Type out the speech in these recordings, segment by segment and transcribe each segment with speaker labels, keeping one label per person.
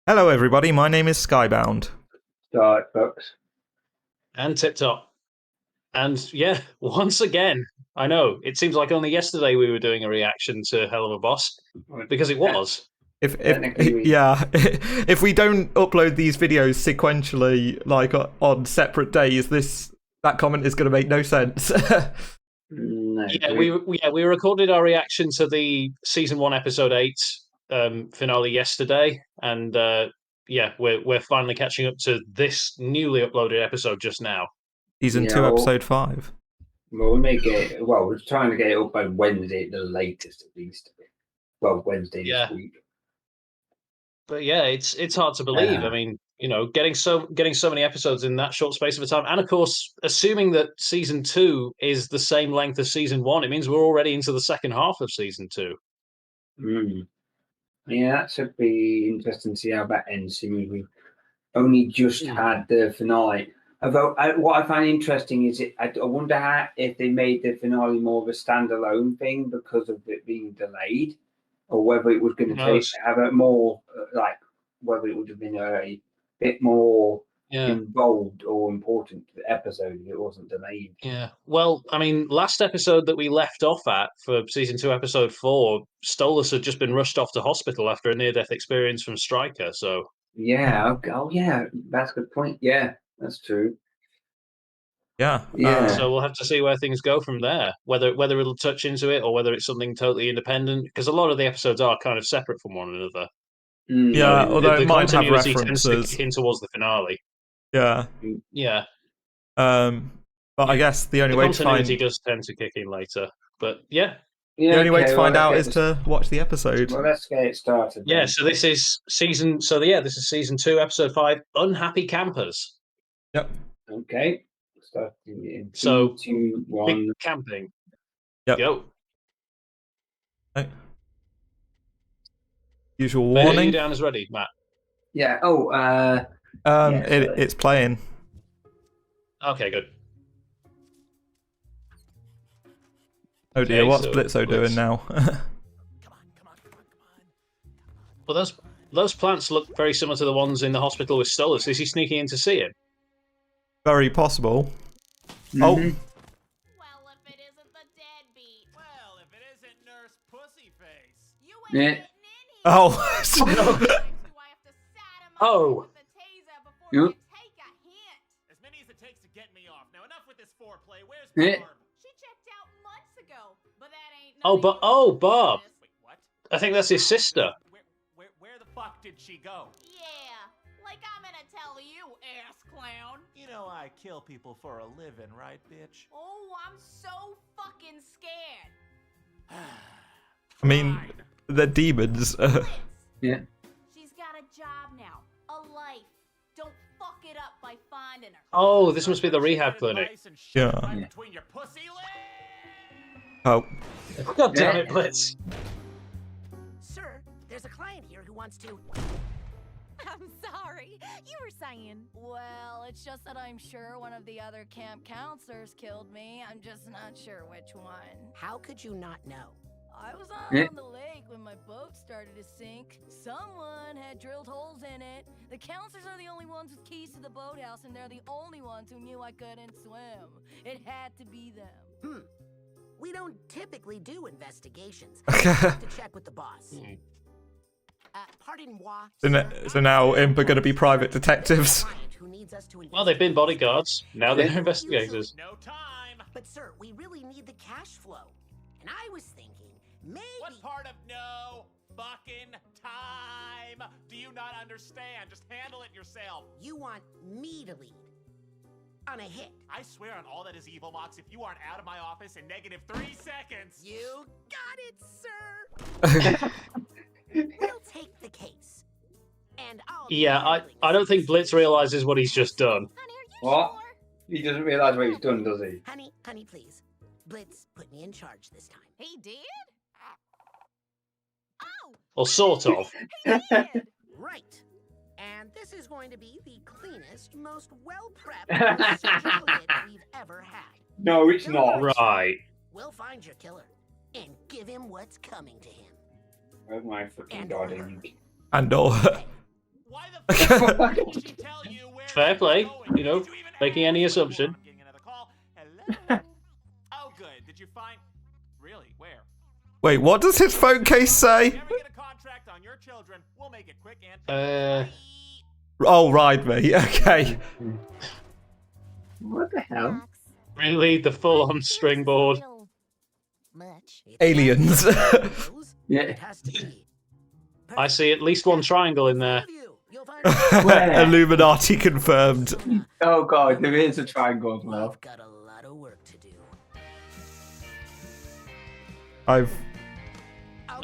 Speaker 1: Hello, everybody. My name is Skybound.
Speaker 2: Start, folks.
Speaker 3: And Tip Top. And yeah, once again, I know it seems like only yesterday we were doing a reaction to Helluva Boss because it was.
Speaker 1: If we don't upload these videos sequentially, like on separate days, that comment is going to make no sense.
Speaker 2: No,
Speaker 3: We recorded our reaction to the season 1 episode 8 finale yesterday, and we're finally catching up to this newly uploaded episode just now.
Speaker 1: Season 2, episode 5.
Speaker 2: Well, we're trying to get it up by Wednesday, the latest, at least. Well, Wednesday this week.
Speaker 3: But yeah, it's hard to believe. I mean, you know, getting so many episodes in that short space of a time, and of course, assuming that season 2 is the same length as season 1, it means we're already into the second half of season 2.
Speaker 2: Yeah, that should be interesting to see how that ends. We've only just had the finale. Although what I find interesting is I wonder if they made the finale more of a standalone thing because of it being delayed, or whether it was going to have a more whether it would have been a bit more involved or important episode if it wasn't delayed.
Speaker 3: Yeah. Well, I mean, last episode that we left off at for season 2, episode 4, Stolas had just been rushed off to hospital after a near-death experience from Stryker. So
Speaker 2: yeah, yeah, that's a good point. Yeah, that's true.
Speaker 1: Yeah.
Speaker 3: So we'll have to see where things go from there. Whether it'll touch into it or whether it's something totally independent, because a lot of the episodes are kind of separate from one another.
Speaker 1: Yeah, although it might have references.
Speaker 3: Tends to kick in towards the finale.
Speaker 1: Yeah.
Speaker 3: Yeah.
Speaker 1: But I guess the only way to find
Speaker 3: continuity does tend to kick in later. But yeah.
Speaker 1: The only way to find out is to watch the episode.
Speaker 2: Well, let's get it started.
Speaker 3: Yeah, so this is season 2, episode 5, Unhappy Campers.
Speaker 1: Yep.
Speaker 2: Okay. Starting in 3, 2, 1.
Speaker 3: Big camping.
Speaker 1: Yep.
Speaker 3: Go.
Speaker 1: Okay. Usual warning.
Speaker 3: Are you down as ready, Matt?
Speaker 2: Yeah.
Speaker 1: It's playing.
Speaker 3: Okay, good.
Speaker 1: Oh dear, what's Blitzo doing now?
Speaker 3: Well, those plants look very similar to the ones in the hospital with Stolas. Is he sneaking in to see it?
Speaker 1: Very possible.
Speaker 4: Well, if it isn't the deadbeat.
Speaker 5: Well, if it isn't Nurse Pussyface.
Speaker 4: You ain't getting in here.
Speaker 1: Oh.
Speaker 4: Do I have to sat him
Speaker 3: Oh.
Speaker 4: with the taser before you take a hint?
Speaker 5: As many as it takes to get me off. Now enough with this foreplay. Where's Barb?
Speaker 4: She checked out months ago, but that ain't
Speaker 3: Barb.
Speaker 5: Wait, what?
Speaker 3: I think that's his sister.
Speaker 5: Where the fuck did she go?
Speaker 4: Yeah, like I'm gonna tell you, ass clown.
Speaker 5: You know I kill people for a living, right, bitch?
Speaker 4: Oh, I'm so fucking scared.
Speaker 1: I mean, they're demons.
Speaker 2: Yeah.
Speaker 4: She's got a job now, a life. Don't fuck it up by finding her.
Speaker 3: Oh, this must be the rehab clinic.
Speaker 1: Yeah.
Speaker 5: Between your pussy legs.
Speaker 1: Oh.
Speaker 3: God damn it, Blitz.
Speaker 6: Sir, there's a client here who wants to...
Speaker 4: I'm sorry. You were saying. Well, it's just that I'm sure one of the other camp counselors killed me. I'm just not sure which one.
Speaker 6: How could you not know?
Speaker 4: I was on the lake when my boat started to sink. Someone had drilled holes in it. The counselors are the only ones with keys to the boathouse, and they're the only ones who knew I couldn't swim. It had to be them.
Speaker 6: We don't typically do investigations. I have to check with the boss. Pardon moi.
Speaker 1: So now Imp are going to be private detectives.
Speaker 3: Well, they've been bodyguards. Now they're investigators.
Speaker 5: No time.
Speaker 6: But sir, we really need the cash flow. And I was thinking, maybe...
Speaker 5: What part of no fucking time do you not understand? Just handle it yourself.
Speaker 6: You want me to lead. On a hit.
Speaker 5: I swear on all that is evil, Mox, if you aren't out of my office in negative 3 seconds.
Speaker 6: You got it, sir. We'll take the case. And I'll...
Speaker 3: Yeah, I don't think Blitz realizes what he's just done.
Speaker 4: Honey, are you
Speaker 2: What?
Speaker 4: sure?
Speaker 2: He doesn't realize what he's done, does he?
Speaker 6: Honey, please. Blitz put me in charge this time.
Speaker 4: He did? Oh!
Speaker 3: Or sort of.
Speaker 4: He did!
Speaker 6: Right. And this is going to be the cleanest, most well-prepped surgical hit we've ever had.
Speaker 2: No, it's not.
Speaker 3: Right.
Speaker 6: We'll find your killer and give him what's coming to him.
Speaker 2: Oh my fucking god.
Speaker 1: And all.
Speaker 5: Why
Speaker 3: Fair play, you know, making any assumption.
Speaker 5: Oh, good. Did you find? Really? Where?
Speaker 1: Wait, what does his phone case say?
Speaker 5: Ever get a contract on your children? We'll make it quick and.
Speaker 1: Oh, ride me. Okay.
Speaker 2: What the hell?
Speaker 3: Really, the full-on string board.
Speaker 1: Aliens.
Speaker 2: Yeah.
Speaker 3: I see at least one triangle in there.
Speaker 1: Illuminati confirmed.
Speaker 2: Oh god, there is a triangle as well.
Speaker 6: Got a lot of work to do.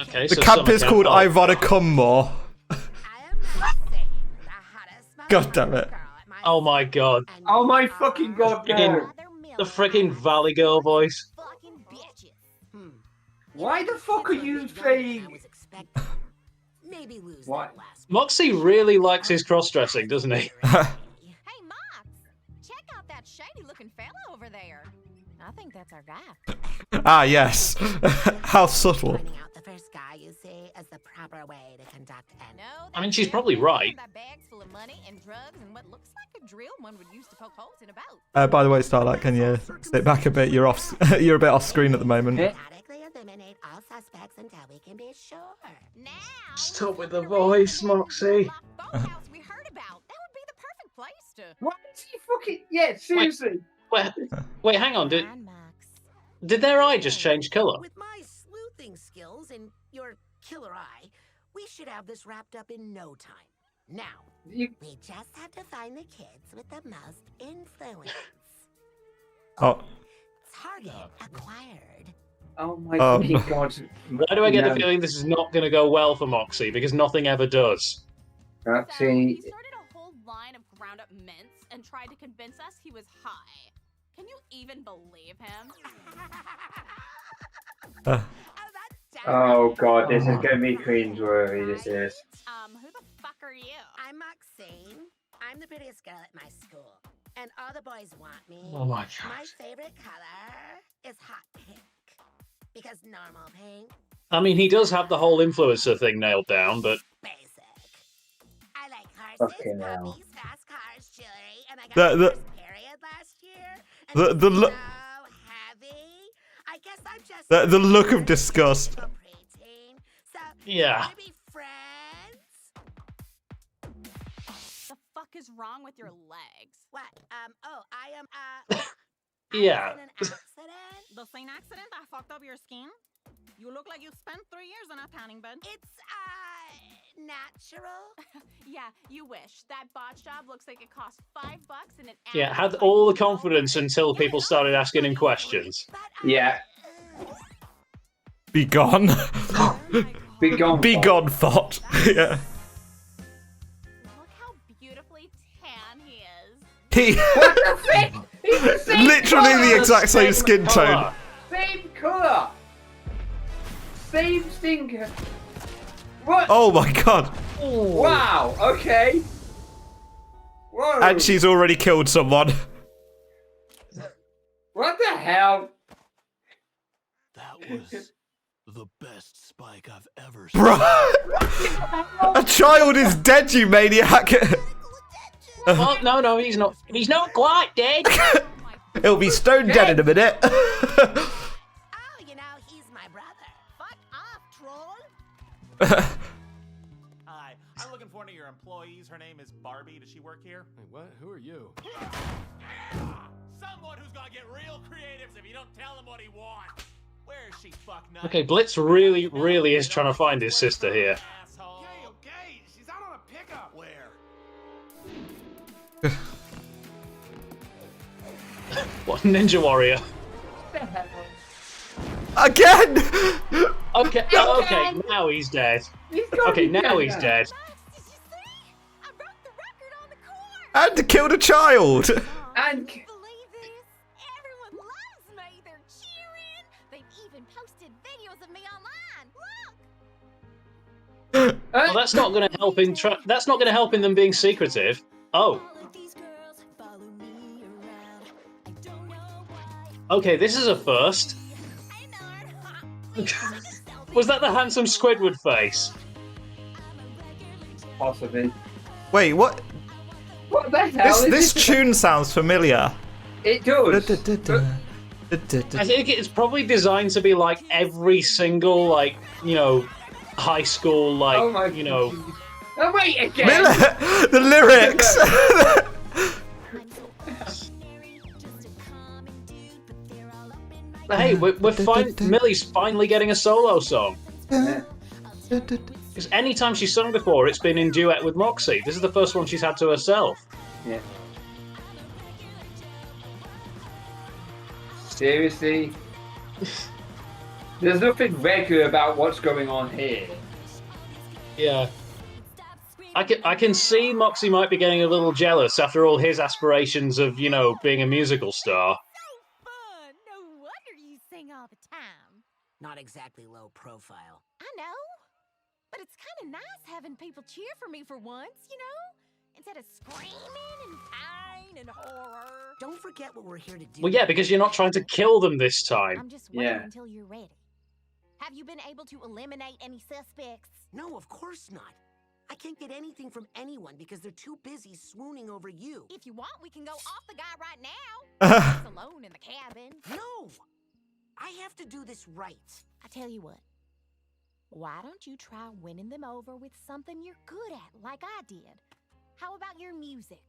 Speaker 3: Okay,
Speaker 1: The
Speaker 3: so
Speaker 1: camp
Speaker 3: summer
Speaker 1: is called
Speaker 3: camp.
Speaker 1: I Wanna Come More.
Speaker 6: I am not saying the hottest
Speaker 1: God damn it.
Speaker 6: girl at my
Speaker 3: Oh my god.
Speaker 6: and
Speaker 2: Oh my
Speaker 6: you
Speaker 2: fucking
Speaker 6: are
Speaker 2: god, no.
Speaker 3: The freaking Valley Girl voice.
Speaker 6: fucking bitches.
Speaker 2: Why the fuck are you saying?
Speaker 6: Maybe lose
Speaker 2: What?
Speaker 6: that last
Speaker 3: Moxxie really likes his cross-dressing, doesn't he?
Speaker 4: Hey, Mox, check out that shady-looking fella over there. I think that's our guy.
Speaker 1: Ah, yes. How subtle.
Speaker 6: Finding out the first guy you see is the proper way to conduct an.
Speaker 4: No,
Speaker 3: I mean, she's probably right.
Speaker 4: That bag's full of money and drugs and what looks like a drill one would use to poke holes in a boat.
Speaker 1: By the way, Starlight, can you sit back a bit? You're off. You're a bit off screen at the moment.
Speaker 6: Methodically eliminate all suspects until we can be sure.
Speaker 4: Now,
Speaker 3: Stop with the voice, Moxxie.
Speaker 4: boathouse we heard about. That would be the perfect place to.
Speaker 2: What is he fucking? Yeah, seriously.
Speaker 3: Wait, hang on. Did
Speaker 4: Fine, Mox.
Speaker 3: their eye just change colour?
Speaker 6: With my sleuthing skills and your killer eye, we should have this wrapped up in no time. Now,
Speaker 2: You,
Speaker 6: we just have to find the kids with the most influence.
Speaker 1: Oh,
Speaker 6: Target acquired.
Speaker 2: oh my
Speaker 1: Oh.
Speaker 2: fucking god.
Speaker 3: Why do I get
Speaker 2: No.
Speaker 3: the feeling this is not going to go well for Moxxie? Because nothing ever does.
Speaker 4: So,
Speaker 2: Actually,
Speaker 4: he started a whole line of ground up mints and tried to convince us he was high. Can you even believe him?
Speaker 2: oh god, this is gonna be cringeworthy. This is.
Speaker 4: Who the fuck are you?
Speaker 6: I'm Moxxie. I'm the prettiest girl at my school. And all the boys want me.
Speaker 3: Oh my
Speaker 6: My
Speaker 3: god.
Speaker 6: favorite color is hot pink. Because normal pink,
Speaker 3: I mean, he does have the whole influencer thing nailed down, but
Speaker 6: basic. I like horses,
Speaker 2: Fucking hell.
Speaker 6: puppies, fast cars, jewelry, and I got
Speaker 1: The-
Speaker 6: my first period last year. And
Speaker 1: the-
Speaker 6: it's
Speaker 1: the
Speaker 6: so
Speaker 1: lo-
Speaker 6: heavy. I guess I'm just
Speaker 1: the look of disgust.
Speaker 6: a preteen. So,
Speaker 3: Yeah.
Speaker 6: wanna be friends?
Speaker 4: The fuck is wrong with your legs?
Speaker 6: What? I am,
Speaker 3: yeah.
Speaker 6: in an accident.
Speaker 4: The same accident that fucked up your skin? You look like you spent 3 years in a tanning bed.
Speaker 6: It's, natural.
Speaker 4: Yeah, you wish. That botch job looks like it cost $5 and it
Speaker 3: Yeah, had all the confidence until people started asking him questions.
Speaker 6: But,
Speaker 2: Yeah.
Speaker 1: Be gone.
Speaker 2: Be gone.
Speaker 1: Be
Speaker 2: Bob.
Speaker 1: gone, thought. Yeah.
Speaker 4: Look how beautifully tan he is.
Speaker 1: He
Speaker 2: What the fuck? He's the same
Speaker 1: literally
Speaker 2: colour.
Speaker 1: the exact same skin tone.
Speaker 3: Colour.
Speaker 2: Same colour. Same stinker. What?
Speaker 1: Oh my god.
Speaker 2: Wow. Okay. Whoa.
Speaker 1: And she's already killed someone.
Speaker 2: What the hell?
Speaker 7: That was the best spike I've ever seen.
Speaker 1: Bruh. A child is dead, you maniac.
Speaker 3: Oh, no, he's not. He's not quite dead.
Speaker 1: He'll be stone dead in a minute.
Speaker 6: Oh, you know, he's my brother.
Speaker 4: Fuck off, troll.
Speaker 5: Hi, I'm looking for one of your employees. Her name is Barbie. Does she work here?
Speaker 7: Wait, what? Who are you?
Speaker 5: Someone who's gonna get real creative if you don't tell him what he wants. Where is she, fucknut?
Speaker 3: Okay, Blitz really is trying to find his sister here.
Speaker 5: Asshole.
Speaker 7: Okay. She's out on a pickup. Where?
Speaker 3: What, Ninja Warrior?
Speaker 1: Again.
Speaker 3: Okay, now he's dead.
Speaker 2: He's got
Speaker 3: Okay,
Speaker 2: me
Speaker 3: now
Speaker 2: dead
Speaker 3: he's
Speaker 2: now.
Speaker 3: dead.
Speaker 4: Did you see? I broke the record on the court.
Speaker 1: And killed a child.
Speaker 2: And
Speaker 4: Believe this? Everyone loves me. They're cheering. They've even posted videos of me online. Look.
Speaker 3: Well, that's not going to help in. That's not going to help in them being secretive. Oh, okay. This is a first. Was that the handsome Squidward face?
Speaker 2: Possibly.
Speaker 1: Wait, what?
Speaker 2: What the hell?
Speaker 1: This tune sounds familiar.
Speaker 2: It does.
Speaker 3: I think it's probably designed to be like every single, like, you know, high school, like,
Speaker 2: Oh my
Speaker 3: you know.
Speaker 2: Oh wait again.
Speaker 1: The lyrics.
Speaker 3: Hey, Millie's finally getting a solo song.
Speaker 2: Yeah.
Speaker 3: Because anytime she's sung before, it's been in duet with Moxxie. This is the first one she's had to herself.
Speaker 2: Yeah. Seriously? There's nothing regular about what's going on here.
Speaker 3: Yeah. I can see Moxxie might be getting a little jealous after all his aspirations of, you know, being a musical star.
Speaker 4: Fun! No wonder you sing all the time.
Speaker 6: Not exactly low profile.
Speaker 4: I know. But it's kind of nice having people cheer for me for once, you know? Instead of screaming and pain and horror.
Speaker 6: Don't forget what we're here to do.
Speaker 3: Well, yeah, because you're not trying to kill them this time.
Speaker 4: I'm just waiting
Speaker 2: Yeah.
Speaker 4: until you're ready. Have you been able to eliminate any suspects?
Speaker 6: No, of course not. I can't get anything from anyone because they're too busy swooning over you.
Speaker 4: If you want, we can go off the guy right now. He's alone in the cabin.
Speaker 6: No! I have to do this right.
Speaker 4: I tell you what. Why don't you try winning them over with something you're good at, like I did? How about your music?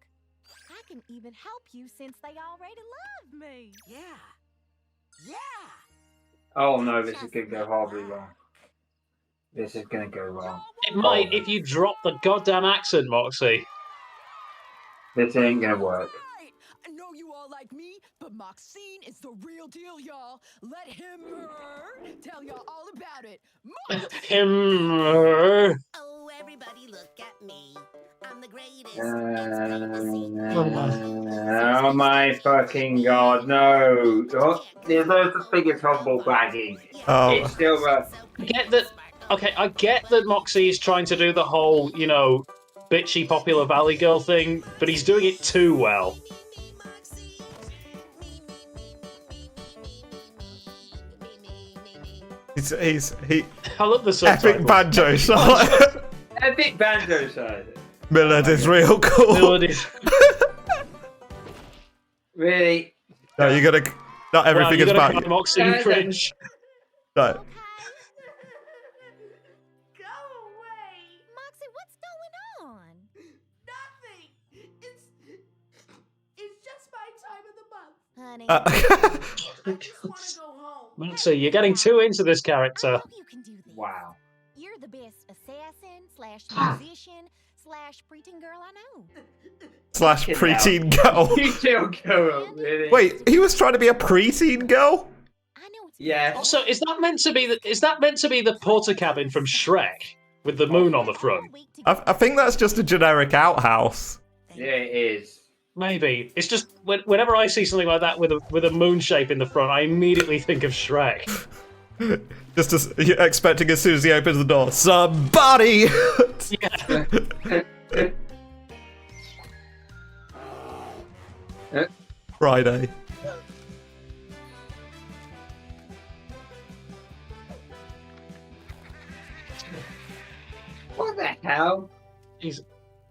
Speaker 4: I can even help you since they already love me.
Speaker 6: Yeah. Yeah!
Speaker 2: Oh no, this is gonna go horribly wrong. This is gonna go wrong.
Speaker 3: It might if you drop the goddamn accent, Moxxie.
Speaker 2: This ain't gonna work.
Speaker 8: Right. I know you all like me, but Moxxie is the real deal, y'all. Let him tell y'all all about it.
Speaker 3: Him.
Speaker 6: Oh, everybody look at me. I'm the greatest.
Speaker 2: Oh my fucking god, no. Oh, there's the biggest humble bragging.
Speaker 1: Oh.
Speaker 2: It's still
Speaker 3: I get that. Okay, I get that Moxxie is trying to do the whole, you know, bitchy popular valley girl thing, but he's doing it too well.
Speaker 1: He
Speaker 3: I love the
Speaker 1: epic
Speaker 3: subtitle.
Speaker 1: banjo shot.
Speaker 2: epic banjo side.
Speaker 1: Millard is real cool.
Speaker 3: Millard is-
Speaker 2: Really?
Speaker 1: No, you gotta. Not everything
Speaker 3: you
Speaker 1: is
Speaker 3: gotta
Speaker 1: bad.
Speaker 3: call Moxxie cringe.
Speaker 1: No.
Speaker 6: Go away!
Speaker 4: Moxxie, what's going on?
Speaker 6: Nothing! It's just my time of the month.
Speaker 4: Honey,
Speaker 6: I just want to go home.
Speaker 3: Moxxie, you're getting too into this
Speaker 4: I
Speaker 3: character.
Speaker 4: know you can do this.
Speaker 2: Wow.
Speaker 4: You're the best assassin / musician / preteen girl I know.
Speaker 1: / preteen girl.
Speaker 2: You still go, really?
Speaker 1: Wait, he was trying to be a preteen girl?
Speaker 4: I know it's
Speaker 2: Yeah.
Speaker 3: Also, is that meant to be the porter cabin from Shrek with the moon on the front?
Speaker 1: I think that's just a generic outhouse.
Speaker 2: Yeah, it is.
Speaker 3: Maybe. It's just whenever I see something like that with a moon shape in the front, I immediately think of Shrek.
Speaker 1: Just as you're expecting as soon as he opens the door, somebody. Friday.
Speaker 2: What the hell?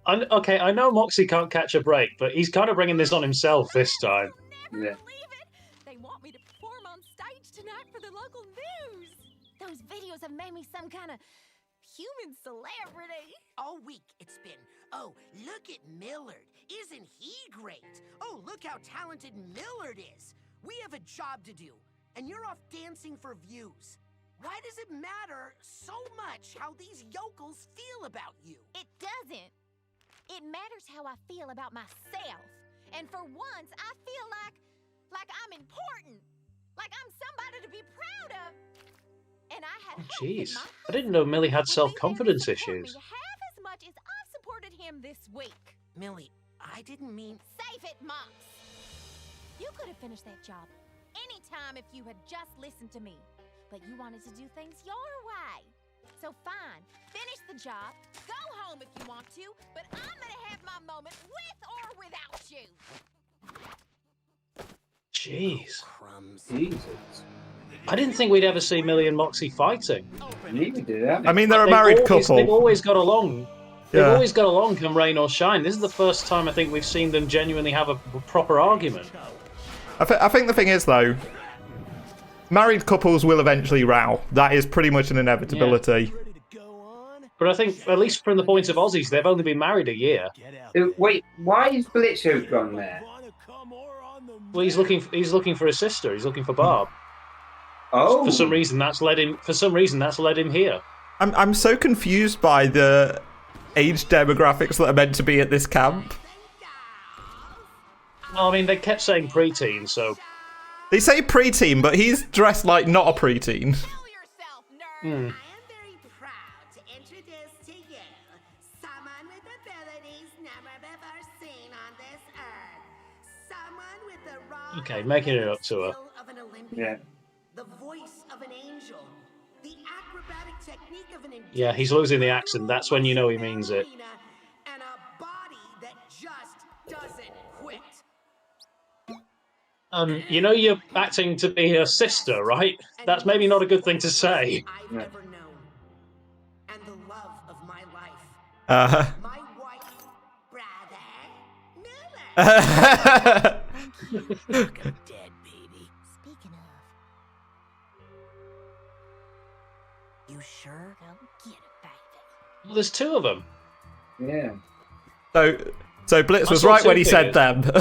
Speaker 3: Okay, I know Moxxie can't catch a break, but he's kind of bringing this on himself this time.
Speaker 2: Yeah.
Speaker 4: believe it. They want me to perform on stage tonight for the local news. Those videos have made me some kind of human celebrity.
Speaker 6: All week it's been, oh, look at Millard. Isn't he great? Oh, look how talented Millard is. We have a job to do, and you're off dancing for views. Why does it matter so much how these yokels feel about you?
Speaker 4: It doesn't. It matters how I feel about myself. And for once, I feel like I'm important. Like I'm somebody to be proud of. And I had hoped that
Speaker 3: Jeez,
Speaker 4: my
Speaker 3: I didn't know Millie had
Speaker 4: husband would be there to
Speaker 3: self-confidence
Speaker 4: support
Speaker 3: issues.
Speaker 4: me half as much as I've supported him this week.
Speaker 6: Millie, I didn't mean...
Speaker 4: Save it, Mox. You could have finished that job anytime if you had just listened to me. But you wanted to do things your way. So fine, finish the job, go home if you want to, but I'm gonna have my moment with or without you.
Speaker 3: Jeez.
Speaker 6: Crumbs.
Speaker 2: Jesus.
Speaker 3: I didn't think we'd ever see Millie and Moxxie fighting.
Speaker 2: Neither did I.
Speaker 1: I mean, they're a
Speaker 3: They've
Speaker 1: married
Speaker 3: always-
Speaker 1: couple.
Speaker 3: They've always got along. They've
Speaker 1: Yeah.
Speaker 3: always got along, come rain or shine. This is the first time I think we've seen them genuinely have a proper argument.
Speaker 1: I think the thing is, though, married couples will eventually row. That is pretty much an inevitability.
Speaker 3: But I think, at least from the point of Aussies, they've only been married a year.
Speaker 2: Wait, why is Blitzo gone there?
Speaker 3: Well, he's looking for his sister. He's looking for Barb.
Speaker 2: Oh,
Speaker 3: For some reason, that's led him here.
Speaker 1: I'm so confused by the age demographics that are meant to be at this camp.
Speaker 3: Well, I mean, they kept saying preteen, so
Speaker 1: They say preteen, but he's dressed like not a preteen.
Speaker 6: I am very proud to introduce to you someone with abilities never before seen on this earth. Someone with the raw
Speaker 3: Okay, making it up to her.
Speaker 6: skill of an Olympian,
Speaker 2: yeah.
Speaker 6: the voice of an angel, the acrobatic technique of an
Speaker 3: yeah, he's losing the accent. That's when you know he means it.
Speaker 6: and a body that just doesn't quit.
Speaker 3: You know you're acting to be her sister, right? That's maybe not a good thing to say.
Speaker 6: I've ever known, and the love of my life.
Speaker 1: Uh,
Speaker 6: My wife, brother, Miller.
Speaker 8: Like a dead baby.
Speaker 4: Speaking of,
Speaker 6: You sure?
Speaker 4: go get it, baby.
Speaker 3: Well, there's two of them.
Speaker 2: Yeah.
Speaker 1: so Blitz
Speaker 3: I
Speaker 1: was
Speaker 3: saw
Speaker 1: right
Speaker 3: two
Speaker 1: when he said
Speaker 3: figures.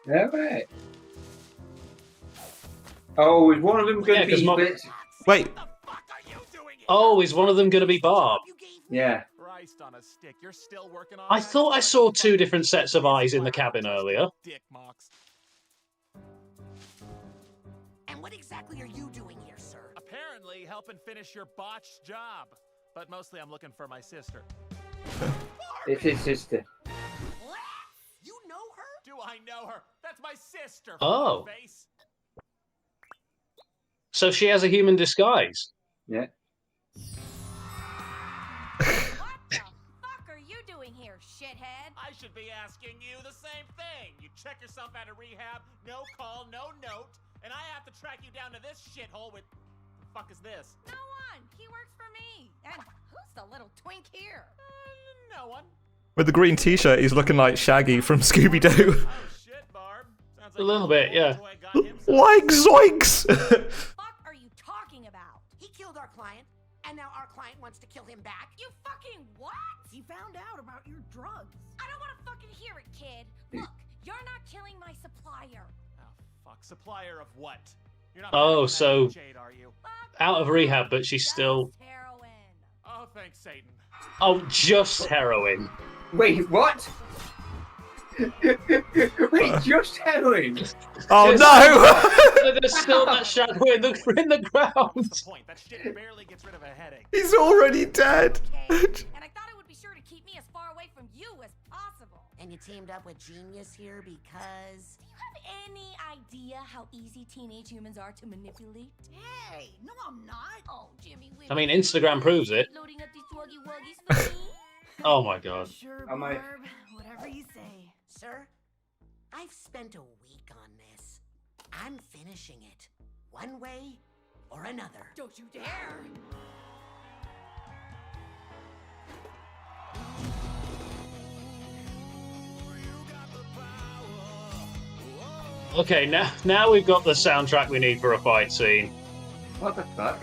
Speaker 1: them.
Speaker 2: All right. Oh, is one of them going
Speaker 3: Yeah,
Speaker 2: to
Speaker 3: 'cause
Speaker 2: be
Speaker 3: Mo-
Speaker 2: Blitz?
Speaker 1: Wait,
Speaker 3: Oh, is one of them going to be Barb?
Speaker 2: Yeah.
Speaker 5: Christ on a stick. You're still working on
Speaker 3: I
Speaker 5: that?
Speaker 3: thought I saw two different sets of eyes in the cabin earlier.
Speaker 5: Dick Mox.
Speaker 6: And what exactly are you doing here, sir?
Speaker 5: Apparently helping finish your botched job. But mostly I'm looking for my sister.
Speaker 2: It's his sister.
Speaker 6: What? You know her?
Speaker 5: Do I know her? That's my sister.
Speaker 3: Oh.
Speaker 5: Face.
Speaker 3: So she has a human disguise.
Speaker 2: Yeah.
Speaker 4: What the fuck are you doing here, shithead?
Speaker 5: I should be asking you the same thing. You check yourself out of rehab, no call, no note, and I have to track you down to this shithole with... The fuck is this?
Speaker 4: No one. He works for me. And who's the little twink here?
Speaker 5: No one.
Speaker 1: with the green t-shirt, he's looking like Shaggy from Scooby-Doo.
Speaker 5: Oh shit, Barb. Sounds like
Speaker 3: A little bit, yeah.
Speaker 1: Like zoinks!
Speaker 4: Fuck are you talking about?
Speaker 6: He killed our client, and now our client wants to kill him back.
Speaker 4: You fucking what?
Speaker 8: He found out about your drugs.
Speaker 4: I don't want to fucking hear it, kid. Look, you're not killing my supplier.
Speaker 5: Oh fuck, supplier of what? You're not
Speaker 3: Oh,
Speaker 5: paying for that
Speaker 3: so-
Speaker 5: Jade, are you?
Speaker 4: Fuck
Speaker 3: Out of
Speaker 4: you.
Speaker 3: rehab, but she's still...
Speaker 4: Just heroin.
Speaker 5: Oh, thanks, Satan.
Speaker 3: Oh, just heroin.
Speaker 2: Wait, what? Wait, just heroin?
Speaker 1: Oh no!
Speaker 3: There's still that shadow in the ground.
Speaker 5: What's the point? That shit barely gets rid of a headache.
Speaker 1: He's already dead.
Speaker 4: Okay. And I thought it would be sure to keep me as far away from you as possible.
Speaker 6: And you teamed up with Genius here because...
Speaker 4: Do you have any idea how easy teenage humans are to manipulate?
Speaker 8: Hey, no, I'm not.
Speaker 4: Oh, Jimmy.
Speaker 3: I mean, Instagram proves it.
Speaker 4: Loading up these swuggy wuggies for me.
Speaker 3: Oh my god.
Speaker 8: Sure,
Speaker 2: I might-
Speaker 8: Barb. Whatever you say.
Speaker 6: Sir, I've spent a week on this. I'm finishing it. One way or another.
Speaker 8: Don't you dare.
Speaker 3: Okay, now we've got the soundtrack we need for a fight scene.
Speaker 2: What the fuck?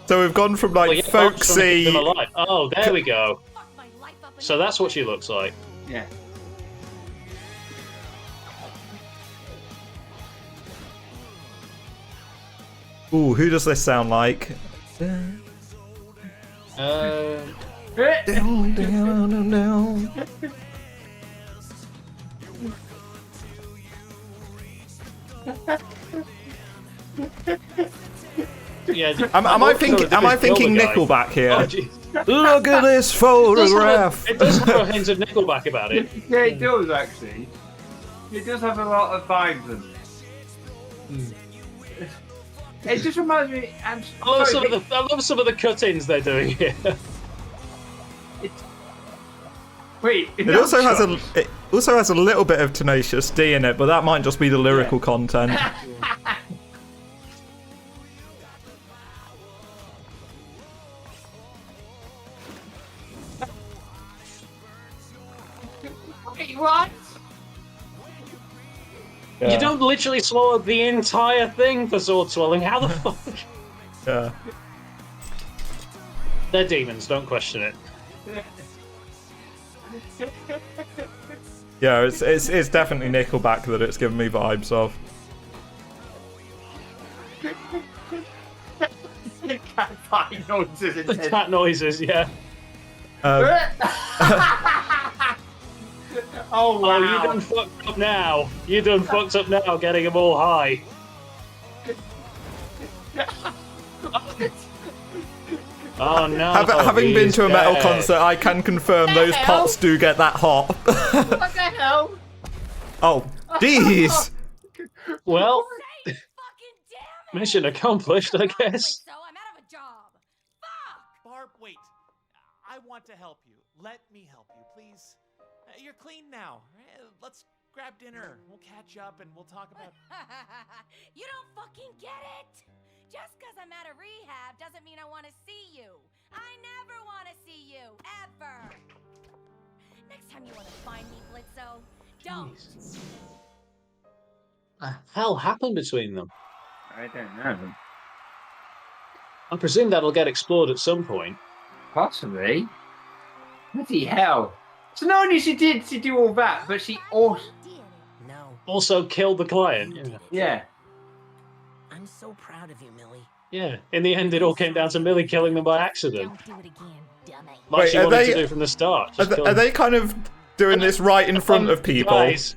Speaker 1: So we've gone from like
Speaker 3: Well, yeah, Barb's trying to keep them
Speaker 1: folksy.
Speaker 3: alive. Oh, there we go.
Speaker 4: Fuck my life up and
Speaker 3: So that's what she looks like.
Speaker 2: Yeah.
Speaker 1: Ooh, who does this sound like?
Speaker 3: Yeah.
Speaker 1: Am I thinking Nickelback here?
Speaker 3: Oh, jeez.
Speaker 1: Look at this photograph.
Speaker 3: It does have a hint of Nickelback about it.
Speaker 2: Yeah, it does actually. It does have a lot of vibes in it. It just reminds me. I'm
Speaker 3: I love
Speaker 2: sorry,
Speaker 3: some of the cut-ins they're doing here.
Speaker 2: Wait,
Speaker 1: It also has a little bit of Tenacious D in it, but that might just be the lyrical content.
Speaker 2: Wait, what?
Speaker 3: You don't literally swallow the entire thing for sword swallowing. How the fuck?
Speaker 1: Yeah.
Speaker 3: They're demons. Don't question it.
Speaker 1: Yeah, it's definitely Nickelback that it's giving me vibes of.
Speaker 2: Cat noises.
Speaker 3: The cat noises, yeah.
Speaker 2: Oh wow!
Speaker 3: Oh, you done fucked up now. You done fucked up now, getting them all high. Oh no!
Speaker 1: Having been
Speaker 3: he's
Speaker 1: to a metal
Speaker 3: dead.
Speaker 1: concert, I can confirm those pots do get that hot.
Speaker 2: What the hell?
Speaker 1: Oh, jeez.
Speaker 3: Well,
Speaker 4: Fucking damn it!
Speaker 3: mission accomplished, I guess.
Speaker 4: So I'm out of a job. Fuck!
Speaker 5: Barb, wait. I want to help you. Let me help you, please. You're clean now. Let's grab dinner. We'll catch up and we'll talk about...
Speaker 4: You don't fucking get it! Just because I'm out of rehab doesn't mean I want to see you. I never want to see you, ever. Next time you want to find me, Blitzo, don't.
Speaker 3: What the hell happened between them?
Speaker 2: I don't know.
Speaker 3: I presume that'll get explored at some point.
Speaker 2: Possibly. Bloody hell! So not only she did to do all that, but she also
Speaker 6: No.
Speaker 3: Also killed the client.
Speaker 6: You did it.
Speaker 2: yeah.
Speaker 6: I'm so proud of you, Millie.
Speaker 3: Yeah. In the end, it all came down to Millie killing them by accident,
Speaker 4: Don't do it again, dummy.
Speaker 3: like
Speaker 1: Wait,
Speaker 3: she
Speaker 1: are
Speaker 3: wanted
Speaker 1: they-
Speaker 3: to do from the start. Just kill
Speaker 1: Are
Speaker 3: them.
Speaker 1: they kind of doing this right in front of people?
Speaker 3: Guys,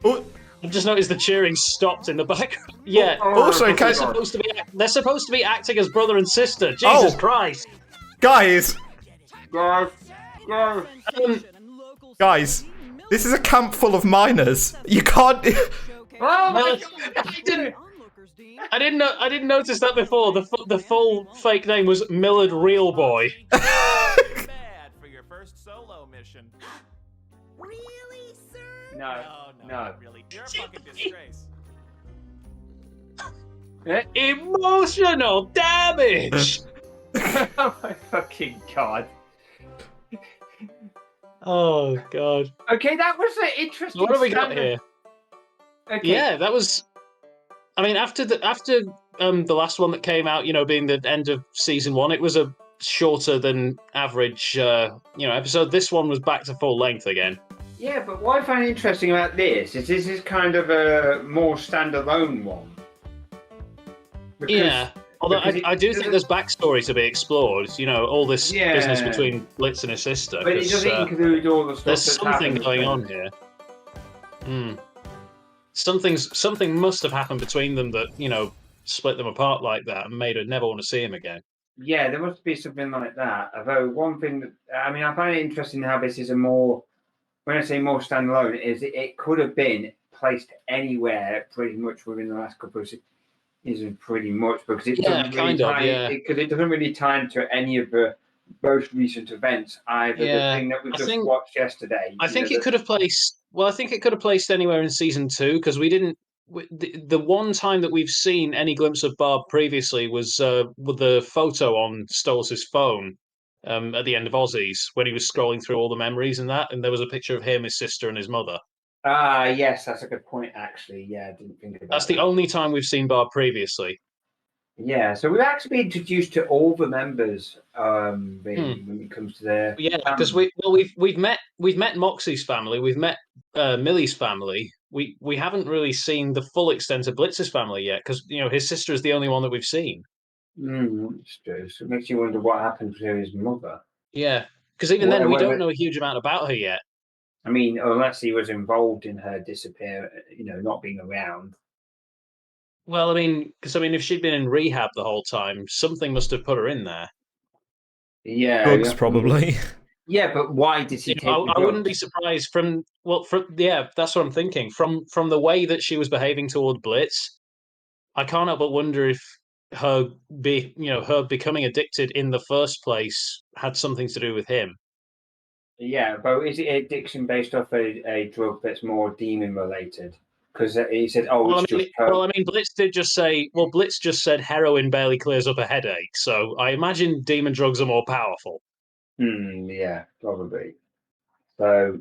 Speaker 1: Oh,
Speaker 3: I've just noticed the cheering stopped in the background. Yeah.
Speaker 1: also,
Speaker 3: They're
Speaker 1: can,
Speaker 3: supposed to be acting as brother and sister. Jesus
Speaker 1: Oh.
Speaker 3: Christ.
Speaker 1: guys,
Speaker 2: Guys,
Speaker 1: this is a camp full of minors. You can't.
Speaker 2: oh my
Speaker 3: Well,
Speaker 2: god!
Speaker 3: I didn't notice that before. The full fake name was Millard Real Boy.
Speaker 5: Bad for your first solo mission.
Speaker 6: Really, sir?
Speaker 2: No,
Speaker 5: No,
Speaker 2: no.
Speaker 5: not really. You're a fucking disgrace.
Speaker 3: Emotional damage.
Speaker 2: Oh my fucking god.
Speaker 3: Oh god.
Speaker 2: Okay, that was an interesting.
Speaker 3: What have we got
Speaker 2: standard-
Speaker 3: here?
Speaker 2: Okay.
Speaker 3: Yeah, that was. I mean, after the last one that came out, being the end of season 1, it was a shorter than average, episode. This one was back to full length again.
Speaker 2: Yeah, but what I find interesting about this is kind of a more standalone one. Because-
Speaker 3: Yeah. Although
Speaker 2: because
Speaker 3: I do think there's backstory to be explored. All this
Speaker 2: Yeah.
Speaker 3: business between Blitz and his sister.
Speaker 2: But it
Speaker 3: 'cause,
Speaker 2: doesn't include all the stuff
Speaker 3: there's
Speaker 2: that's
Speaker 3: something
Speaker 2: happened
Speaker 3: going
Speaker 2: between
Speaker 3: on here. Something must have happened between them that split them apart like that and made her never want to see him again.
Speaker 2: Yeah, there must be something like that. Although one thing that I find it interesting how this is a more, when I say more standalone, is it could have been placed anywhere pretty much within the last couple of seasons, pretty much because it doesn't really because it doesn't really tie into any of the most recent events either.
Speaker 3: Yeah,
Speaker 2: The thing that we
Speaker 3: I
Speaker 2: just
Speaker 3: think-
Speaker 2: watched yesterday.
Speaker 3: I think it could have placed. Well, I think it could have placed anywhere in season 2 because we didn't. The one time that we've seen any glimpse of Barb previously was with the photo on Stolas' phone at the end of Aussies when he was scrolling through all the memories and that, and there was a picture of him, his sister, and his mother.
Speaker 2: Ah, yes, that's a good point. Actually, yeah, I didn't think about
Speaker 3: That's
Speaker 2: that.
Speaker 3: the only time we've seen Barb previously.
Speaker 2: Yeah, so we've actually been introduced to all the members really, when it comes to their
Speaker 3: Yeah, because we've met Moxxie's family, we've met Millie's family. We haven't really seen the full extent of Blitz's family yet because his sister is the only one that we've seen.
Speaker 2: It's true. So it makes you wonder what happened to his mother.
Speaker 3: Yeah, because even then we don't know a huge amount about her yet.
Speaker 2: I mean, unless he was involved in her disappear, not being around.
Speaker 3: Well, because if she'd been in rehab the whole time, something must have put her in there.
Speaker 2: Yeah,
Speaker 1: Drugs, probably.
Speaker 2: Yeah, but why did he take the
Speaker 3: I wouldn't be
Speaker 2: drugs?
Speaker 3: surprised that's what I'm thinking. From the way that she was behaving toward Blitz, I can't help but wonder if her becoming addicted in the first place had something to do with him.
Speaker 2: Yeah, but is it addiction based off a drug that's more demon related? Because he said,
Speaker 3: Blitz did just say. Well, Blitz just said heroin barely clears up a headache, so I imagine demon drugs are more powerful.
Speaker 2: Yeah, probably. So,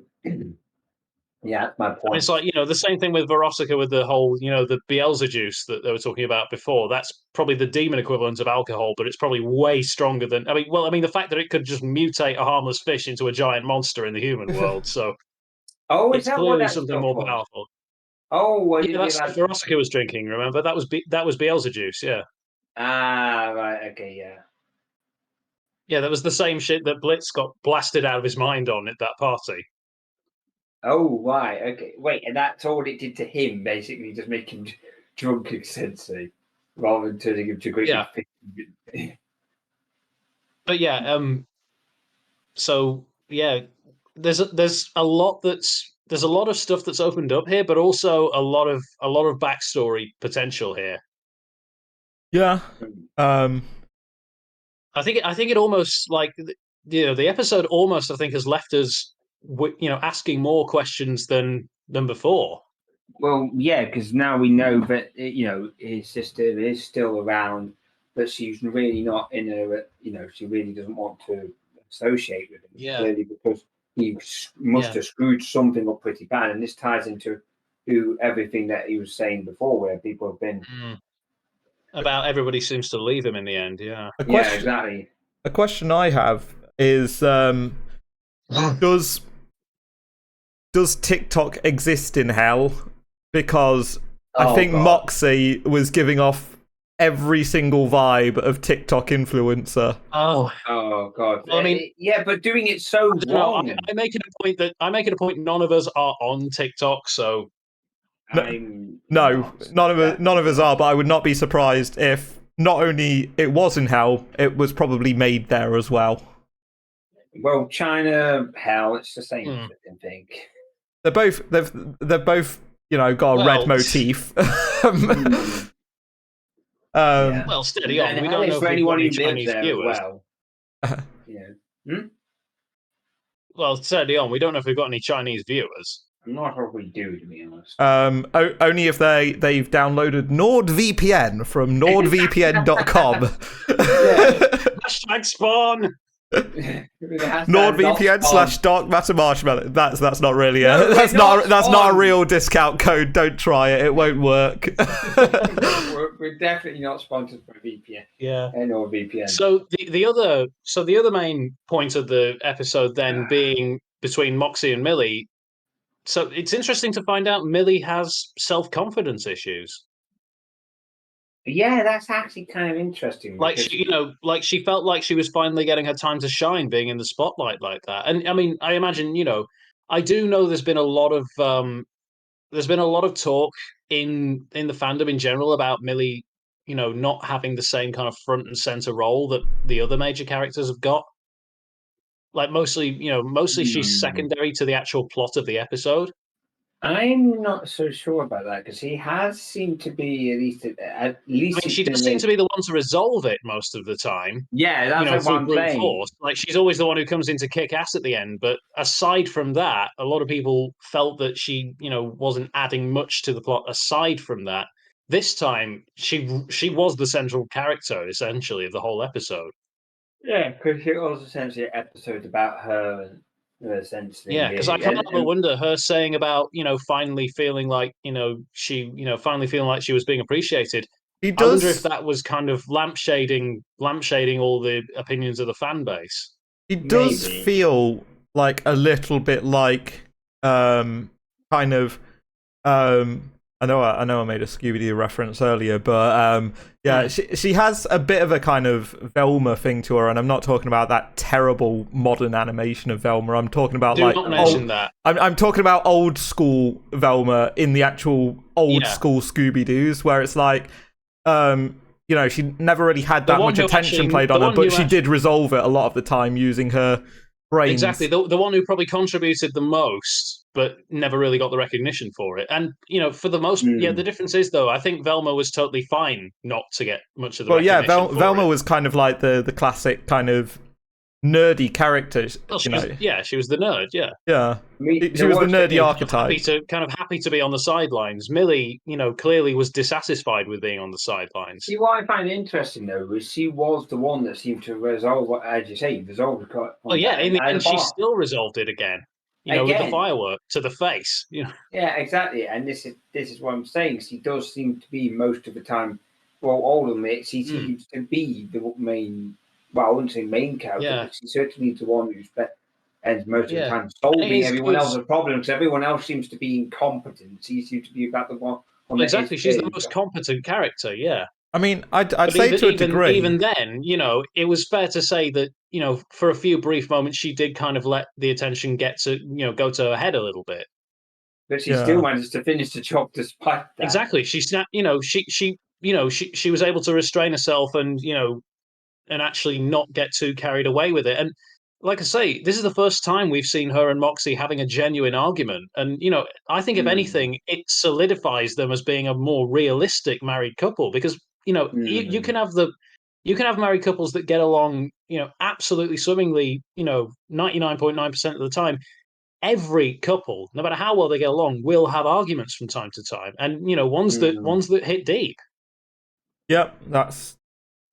Speaker 2: Yeah, that's my
Speaker 3: I mean,
Speaker 2: point.
Speaker 3: it's like, the same thing with Veronica with the whole, the Beelzejuice that they were talking about before. That's probably the demon equivalent of alcohol, but it's probably way stronger than. I mean, the fact that it could just mutate a harmless fish into a giant monster in the human world. So
Speaker 2: Oh, is
Speaker 3: it's
Speaker 2: that what
Speaker 3: clearly
Speaker 2: that
Speaker 3: something
Speaker 2: stuff
Speaker 3: more
Speaker 2: was?
Speaker 3: powerful.
Speaker 2: Oh, I
Speaker 3: Yeah,
Speaker 2: didn't
Speaker 3: that's what
Speaker 2: realize.
Speaker 3: Veronica was drinking. Remember that was Beelzejuice. Yeah,
Speaker 2: Ah, right. Okay, yeah.
Speaker 3: yeah, that was the same shit that Blitz got blasted out of his mind on at that party.
Speaker 2: Oh, right. Okay. Wait, and that's all it did to him, basically, just make him drunk essentially, rather than turning him to a great
Speaker 3: Yeah.
Speaker 2: big fish.
Speaker 3: But yeah, so yeah, there's a lot there's a lot of stuff that's opened up here, but also a lot of backstory potential here.
Speaker 1: Yeah.
Speaker 3: I think it almost like the episode almost I think has left us asking more questions than before.
Speaker 2: Well, yeah, because now we know that his sister is still around, but she's really not in a. She really doesn't want to associate with him.
Speaker 3: Yeah.
Speaker 2: Clearly, because he must have screwed something up pretty bad, and this ties into everything that he was saying before, where people have been.
Speaker 3: About everybody seems to leave him in the end. Yeah.
Speaker 2: Yeah, exactly.
Speaker 1: A question I have is, does TikTok exist in hell? Because I think Moxxie was giving off every single vibe of TikTok influencer.
Speaker 3: Oh
Speaker 2: God.
Speaker 3: Well, I mean,
Speaker 2: yeah, but doing it so wrong.
Speaker 3: I make it a point none of us are on TikTok, so
Speaker 1: none of us are. But I would not be surprised if not only it was in hell, it was probably made there as well.
Speaker 2: Well, China, hell, it's the same thing.
Speaker 1: They've both got a red motif.
Speaker 3: Well, steady on. We don't know if we've got any Chinese viewers. Well, steady on. We don't know if we've got any Chinese viewers.
Speaker 2: I'm not sure if we do, to be honest.
Speaker 1: Only if they've downloaded NordVPN from nordvpn.com.
Speaker 3: Hashtag spawn.
Speaker 1: NordVPN / Dark Matter Marshmallow. That's not really that's not a real discount code. Don't try it. It won't work.
Speaker 2: We're definitely not sponsored by VPN.
Speaker 3: Yeah.
Speaker 2: NordVPN.
Speaker 3: So the other main point of the episode then being between Moxxie and Millie. So it's interesting to find out Millie has self-confidence issues.
Speaker 2: Yeah, that's actually kind of interesting.
Speaker 3: Like she felt like she was finally getting her time to shine, being in the spotlight like that. And I mean, I imagine, I do know there's been a lot of talk in the fandom in general about Millie, not having the same kind of front and center role that the other major characters have got. Like mostly she's secondary to the actual plot of the episode.
Speaker 2: I'm not so sure about that because he has seemed to be at least.
Speaker 3: I mean, she does seem to be the one to resolve it most of the time.
Speaker 2: Yeah, that's what I'm saying.
Speaker 3: Force. Like she's always the one who comes in to kick ass at the end. But aside from that, a lot of people felt that she, wasn't adding much to the plot. Aside from that, this time she was the central character essentially of the whole episode.
Speaker 2: Yeah, because it was essentially an episode about her. Essentially,
Speaker 3: yeah, because I can't help but wonder her saying about finally feeling like she finally feeling like she was being appreciated. I wonder if that was kind of lampshading all the opinions of the fan base.
Speaker 1: It does feel like a little bit like kind of I know I made a Scooby-Doo reference earlier, but yeah, she has a bit of a kind of Velma thing to her, and I'm not talking about that terrible modern animation of Velma. I'm talking about
Speaker 3: not mention that.
Speaker 1: I'm talking about old school Velma in the actual old school Scooby-Doos, where it's like, she never really had that much attention played on her, but she did resolve it a lot of the time using her brains.
Speaker 3: Exactly, the one who probably contributed the most, but never really got the recognition for it. And for the most, the difference is though, I think Velma was totally fine not to get much of the recognition.
Speaker 1: Well, yeah, Velma was kind of like the classic kind of nerdy character.
Speaker 3: Well, she was the nerd. Yeah,
Speaker 1: yeah. She was the nerdy archetype.
Speaker 3: Happy to be on the sidelines. Millie, clearly was dissatisfied with being on the sidelines.
Speaker 2: See, what I find interesting though is she was the one that seemed to resolve, as you say, resolve the.
Speaker 3: Well, yeah, in the end, she still resolved it again. with the
Speaker 2: Again.
Speaker 3: firework to the face.
Speaker 2: Yeah, exactly. And this is what I'm saying. 'Cause he does seem to be most of the time. Well, all of it, he seems to be the main. Well, I wouldn't say main character,
Speaker 3: Yeah.
Speaker 2: but he's certainly the one who spends most of the
Speaker 3: Yeah.
Speaker 2: time solving
Speaker 3: It's
Speaker 2: everyone
Speaker 3: good.
Speaker 2: else's problems. Everyone else seems to be incompetent. He seems to be about the one.
Speaker 3: Exactly, she's the most competent character. Yeah.
Speaker 1: I mean, I'd
Speaker 3: But
Speaker 1: say to a
Speaker 3: even
Speaker 1: degree.
Speaker 3: then, it was fair to say that, for a few brief moments, she did kind of let the attention get to, go to her head a little bit.
Speaker 2: But she still managed to finish the job despite that.
Speaker 3: Exactly. She snapped, she was able to restrain herself and, and actually not get too carried away with it. And like I say, this is the first time we've seen her and Moxxie having a genuine argument. And, I think if anything, it solidifies them as being a more realistic married couple because, you can have married couples that get along, absolutely swimmingly, 99.9% of the time. Every couple, no matter how well they get along, will have arguments from time to time. And, ones that hit deep.
Speaker 1: Yep, that's.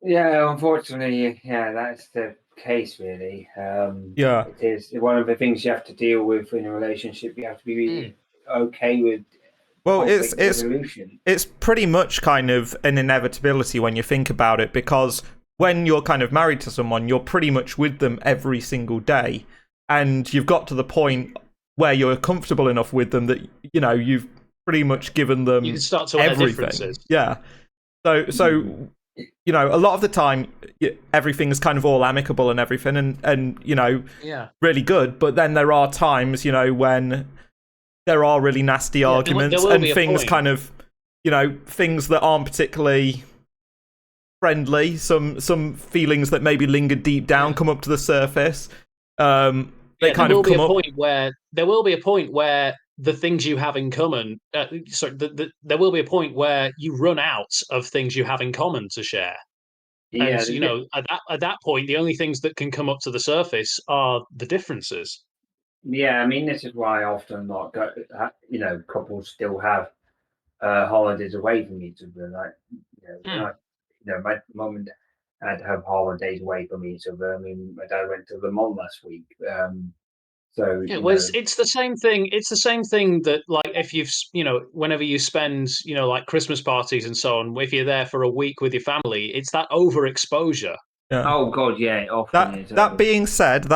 Speaker 2: Yeah, unfortunately, that's the case, really.
Speaker 1: Yeah.
Speaker 2: It is one of the things you have to deal with in a relationship. You have to be really okay with.
Speaker 1: Well,
Speaker 2: resolution.
Speaker 1: it's pretty much kind of an inevitability when you think about it, because when you're kind of married to someone, you're pretty much with them every single day, and you've got to the point where you're comfortable enough with them that you've pretty much given them
Speaker 3: you can start to
Speaker 1: everything. Yeah. So. A lot of the time, everything's kind of all amicable and everything, and really good. But then there are times, when there are really nasty arguments
Speaker 3: there
Speaker 1: and things kind of, things that aren't particularly friendly. Some feelings that maybe linger deep down come up to the surface. They kind of come up.
Speaker 3: There will be a point where the things you have in common. There will be a point where you run out of things you have in common to share.
Speaker 2: Yeah,
Speaker 3: and at that point, the only things that can come up to the surface are the differences.
Speaker 2: Yeah, I mean, this is why often couples still have holidays away from each other. My mum and dad have holidays away from each other. I mean, my dad went to Le Mans last week.
Speaker 3: It's the same thing. It's the same thing that, like, if you've, whenever you spend, like Christmas parties and so on, if you're there for a week with your family, it's that overexposure.
Speaker 1: Yeah.
Speaker 2: Oh God, yeah. Often
Speaker 1: that being said,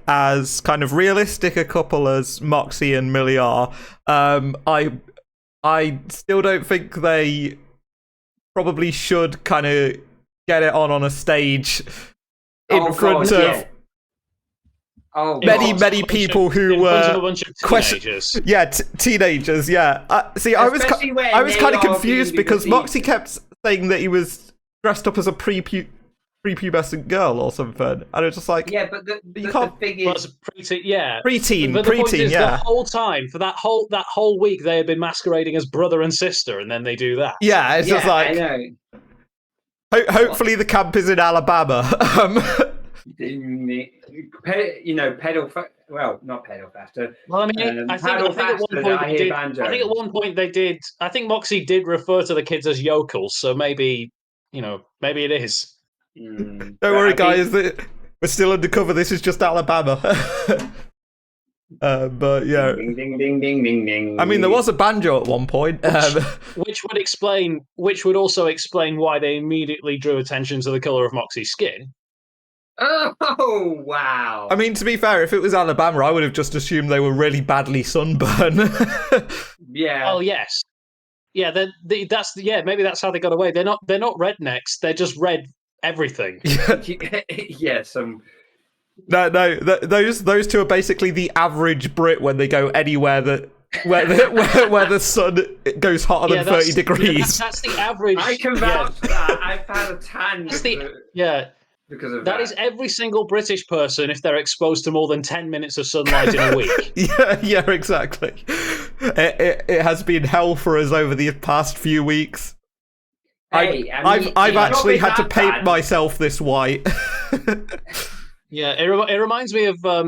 Speaker 1: as kind of realistic a couple as Moxxie and Millie are, I still don't think they probably should kind of get it on a stage in front of. Many people who were
Speaker 3: teenagers.
Speaker 1: Teenagers. Yeah. See, I was kind of confused because Moxxie kept saying that he was dressed up as a prepubescent girl or something, and I was just like,
Speaker 2: yeah, but the thing is,
Speaker 1: preteen,
Speaker 3: But the point is,
Speaker 1: yeah.
Speaker 3: the whole time for that whole week they had been masquerading as brother and sister, and then they do that.
Speaker 1: Yeah, it's just like,
Speaker 2: I know.
Speaker 1: Hopefully the camp is in Alabama.
Speaker 2: Not pedal faster.
Speaker 3: Well, I mean, I think at one point they did. I think Moxxie did refer to the kids as yokels, so maybe it is.
Speaker 1: Don't worry, guys. We're still undercover. This is just Alabama. But yeah,
Speaker 2: ding, ding, ding, ding, ding, ding.
Speaker 1: I mean, there was a banjo at one point,
Speaker 3: which would also explain why they immediately drew attention to the color of Moxxie's skin.
Speaker 2: Oh, wow.
Speaker 1: I mean, to be fair, if it was Alabama, I would have just assumed they were really badly sunburned.
Speaker 2: Yeah.
Speaker 3: Oh, yes. Yeah, maybe that's how they got away. They're not rednecks. They're just red everything.
Speaker 2: Yeah,
Speaker 1: No, those two are basically the average Brit when they go anywhere where the sun goes hotter than 30 degrees.
Speaker 3: That's the average.
Speaker 2: I can vouch for that. I've had a tan. Because of that.
Speaker 3: That is every single British person if they're exposed to more than 10 minutes of sunlight in a week.
Speaker 1: Yeah, exactly. It has been hell for us over the past few weeks. I've actually had to paint myself this white.
Speaker 3: Yeah, it reminds me of I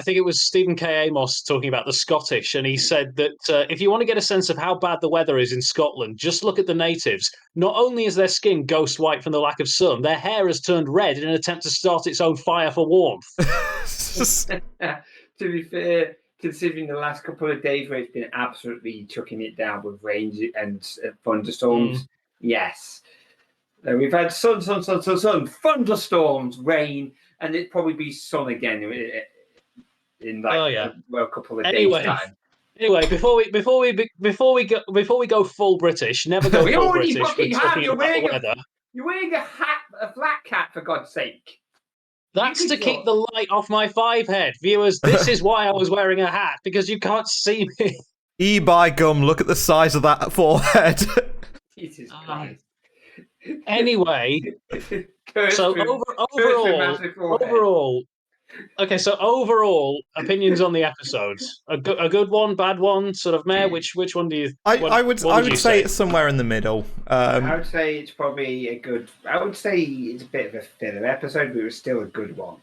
Speaker 3: think it was Stephen K. Amos talking about the Scottish, and he said that if you want to get a sense of how bad the weather is in Scotland, just look at the natives. Not only is their skin ghost white from the lack of sun, their hair has turned red in an attempt to start its own fire for warmth.
Speaker 2: To To be fair, considering the last couple of days where it's been absolutely chucking it down with rain and thunderstorms, yes. We've had sun, thunderstorms, rain, and it'd probably be sun again in like a couple of days time.
Speaker 3: Anyway, before we go full British, never go
Speaker 2: We
Speaker 3: full
Speaker 2: already
Speaker 3: British.
Speaker 2: fucking
Speaker 3: We're
Speaker 2: have.
Speaker 3: talking about the weather.
Speaker 2: You're wearing a hat, a flat cap, for God's sake.
Speaker 3: That's to keep the light off my 5 head. Viewers, this is why I was wearing a hat, because you can't see me.
Speaker 1: By gum, look at the size of that forehead.
Speaker 2: Jesus Christ.
Speaker 3: Anyway, so overall, okay, so overall opinions on the episodes. A good one, bad one, sort of meh. Which one do you?
Speaker 1: I would say it's somewhere in the middle.
Speaker 2: I would say it's probably a good. I would say it's a bit of a filler episode, but it was still a good one.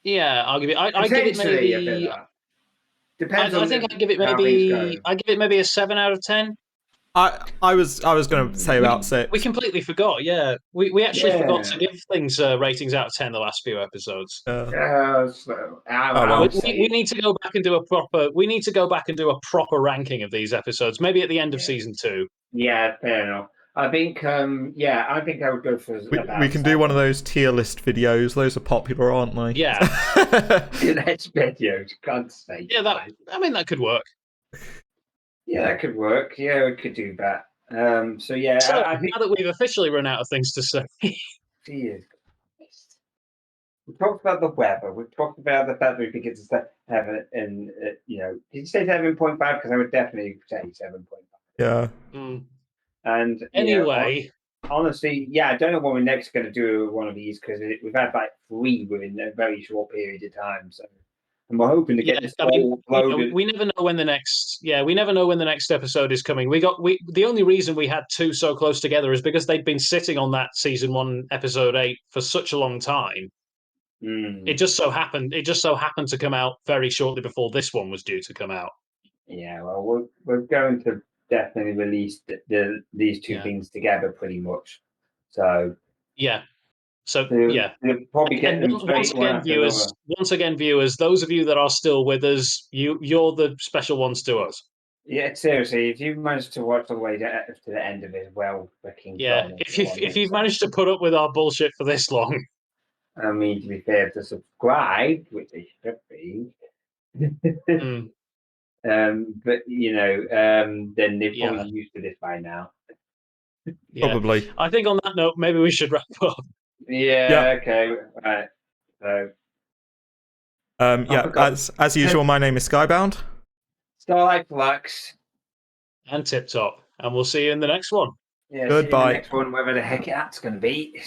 Speaker 3: Yeah, I'll give it. I give it maybe.
Speaker 2: Depends.
Speaker 3: I think I give it maybe. I give it maybe a 7 out of 10.
Speaker 1: I was going to say about 6.
Speaker 3: We completely forgot. Yeah, we actually forgot to give things ratings out of 10 the last few episodes. We need to go back and do a proper. We need to go back and do a proper ranking of these episodes. Maybe at the end of season 2.
Speaker 2: Yeah, fair enough. I think. I think I would go for.
Speaker 1: We can do one of those tier list videos. Those are popular, aren't they?
Speaker 3: Yeah.
Speaker 2: Let's videos. God's sake.
Speaker 3: Yeah, that could work.
Speaker 2: Yeah, that could work. Yeah, we could do that. So I think
Speaker 3: now that we've officially run out of things to say.
Speaker 2: Jesus Christ. We talked about the weather. We've talked about the fact that we think it's have it, and did you say 7.5? Because I would definitely say 7.5.
Speaker 1: Yeah.
Speaker 2: And
Speaker 3: anyway,
Speaker 2: honestly, I don't know when we're next going to do one of these because we've had like 3 within a very short period of time. So. And we're hoping to get this all loaded.
Speaker 3: We never know when the next. Yeah, we never know when the next episode is coming. The only reason we had 2 so close together is because they'd been sitting on that season 1, episode 8 for such a long time. It just so happened to come out very shortly before this one was due to come out.
Speaker 2: Yeah, well, we're going to definitely release these 2 things together, pretty much. So
Speaker 3: yeah. So
Speaker 2: they'll probably get them
Speaker 3: once again, viewers, those of you that are still with us, you're the special ones to us.
Speaker 2: Yeah, seriously, if you managed to watch all the way to the end of it, well, freaking
Speaker 3: if you've managed to put up with our bullshit for this long,
Speaker 2: I mean, to be fair, to subscribe, which they should be, but then they're probably used to this by now.
Speaker 1: Probably.
Speaker 3: I think on that note, maybe we should wrap up.
Speaker 2: Yeah. Okay. Right. So.
Speaker 1: As usual, my name is Skybound.
Speaker 2: Starlight Flux.
Speaker 3: And Tip Top. And we'll see you in the next one.
Speaker 2: Yeah.
Speaker 1: Goodbye.
Speaker 2: See you in the next one, wherever the heck that's going to be.